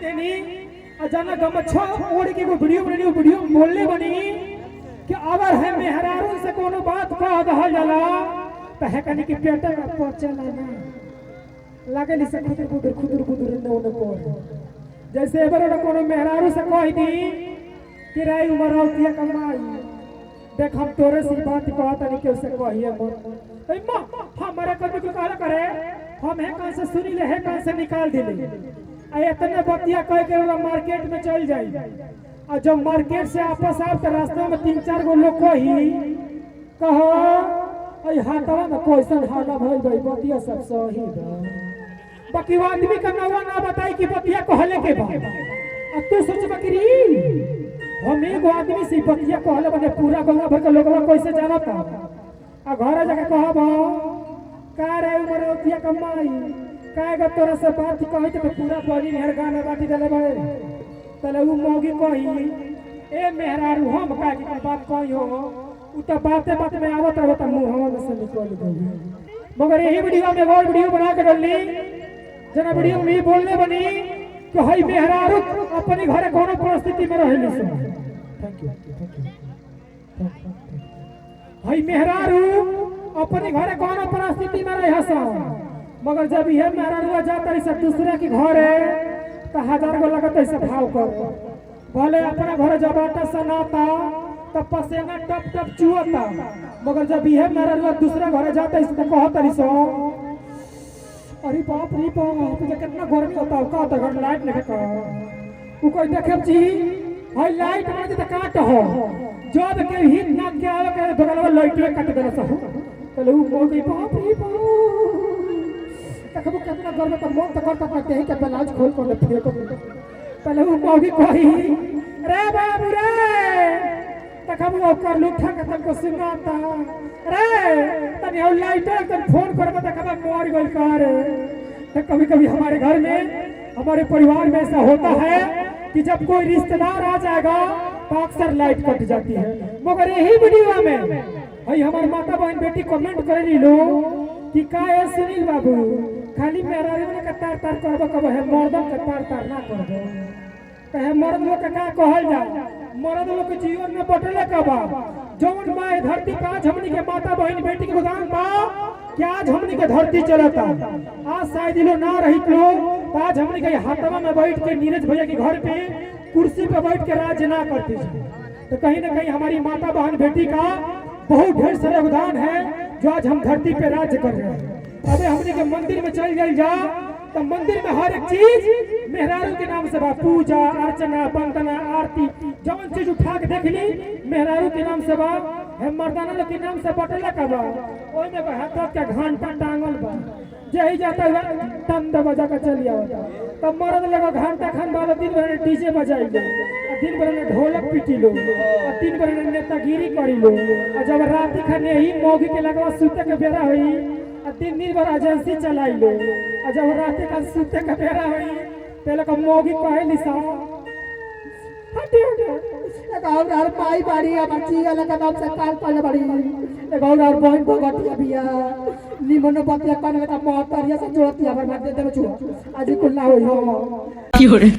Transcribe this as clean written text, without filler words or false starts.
देनी अचानक गमछा ओढ़ के को वीडियो बोलने बनी कि अगर है मेहरारू से कोनो बात कह दहल जाला त है कनी के पेट में पहुंचला ना लागली से खुदुर न पर जैसे एबर कोनो मेहरारू से कह दी कि राई उमर औतिया कमाई देख हम तोरे से बात कहत नहीं के से कहिए मोर मां हमारे कभी को कहला करे हम है कहां से सुनी ले है कहां से निकाल दिले आ इतने बतिया कह के मार्केट में चल जाई और जब मार्केट से वापस आव तो रास्ते में 3-4 गो लोग कही कहो अई हाथवा में क्वेश्चन हाला भइल भाई बतिया सब सही बा बाकी आदमी का नवा ना बताई कि बतिया कहले के बा अब तू सोच बकरी हम एगो आदमी से बतिया कहले बने पूरा गंगा भर के लोगवा कैसे जानता आ घर जाके कहब का रे उमर औतिया कमाई काएगा तोरा से बात कहि त पूरा बड़ी मेहर गाना बाटी देले बे तले उ मौगी कही ए मेहरारू हम का की बात कहि हो उ त बाते बात में आवत रहो त मुंह में से निकल गई मगर यही वीडियो में और वीडियो बना के डालनी जना वीडियो में बोलने बनी कि हई मेहरारू अपने घरे कोनो परिस्थिति में रहली से थैंक यू हई मेहरारू अपने घरे कोनो परिस्थिति में रह हस मगर जब यह मेहरारू जाता है सब दूसरे के घर है तो 1000 गो लगत है भाव कर भले अपना घर जब आटा सनाता तब पसेना टप टप चुअता मगर जब यह मेहरारू दूसरा घर जाता है तो कहत है सो अरे बाप रे बाप ये कितना गर्मी होता है का तो घर लाइट नहीं का उ कोई देखे जी हाय लाइट में तो काट हो जब के हित ना के आवे के बगलवा लाइट काट देला सब चलो उ कोई बाप रे बाप तखबो कितना गर्व का मन तो करता पड़ते है कि ब्लाउज खोल कर फेंको पहले वो मौगी कही रे बाबू रे तखबो ओकर लुठा के तनको सिंगाता रे तनी और लाइटर तन फोन करबो तखबो मोर गइल कर तो कभी कभी हमारे घर में हमारे परिवार में ऐसा होता है कि जब कोई रिश्तेदार आ जाएगा तो अक्सर लाइट कट जाती है मगर यही वीडियो में भाई हमारे माता बहन बेटी कमेंट करे लो कि का है सुनील बाबू खाली मेहरारू ने का तार तार करबो कब है मर्दन का तार तार ना करबो कहे मर्द लोग का कहल जा मर्द लोग के जीवन में बटले कब जौन माए धरती पे आज हमनी के माता बहन बेटी के गोदाम बा कि आज हमनी के धरती चलता आज शायद लो ना रहित लो आज हमनी के हाथवा में बैठ के नीरज भैया के घर पे कुर्सी पे बैठ के राज ना करती तो कहीं ना कहीं हमारी माता बहन बेटी का बहुत ढेर सारा योगदान है जो आज हम धरती पे राज्य कर रहे हैं अबे हमने के मंदिर में चल गई जा तो मंदिर में हर एक चीज मेहरारू के नाम से बा पूजा अर्चना वंदना आरती जौन चीज उठा के देख ली मेहरारू के नाम से बा है मर्दाना लोग के नाम से बटला का बा ओइ में हाथ के घंटा टांगल बा जही जाता है तंद बजा के चल आवता तब मर्द लगा घंटा खान वाला दिन भर डीजे बजाई लो दिन भर ढोलक पीटी लो दिन भर नेतागिरी करी लो जब रात खाने ही मौगी के लगवा सूते के बेरा हुई दिन भर एजेंसी चलाई लो जब रात का सूते के बेरा हुई पहले का मौगी कहली सा और माई बाड़ी बच्ची अलग नाम से काल पाले बाड़ी और बहन भगटिया बिया निमन बतिया काने का मोहतरिया से जोड़ती हमर मत दे छुआ आज कुल्ला होई हो की हो रे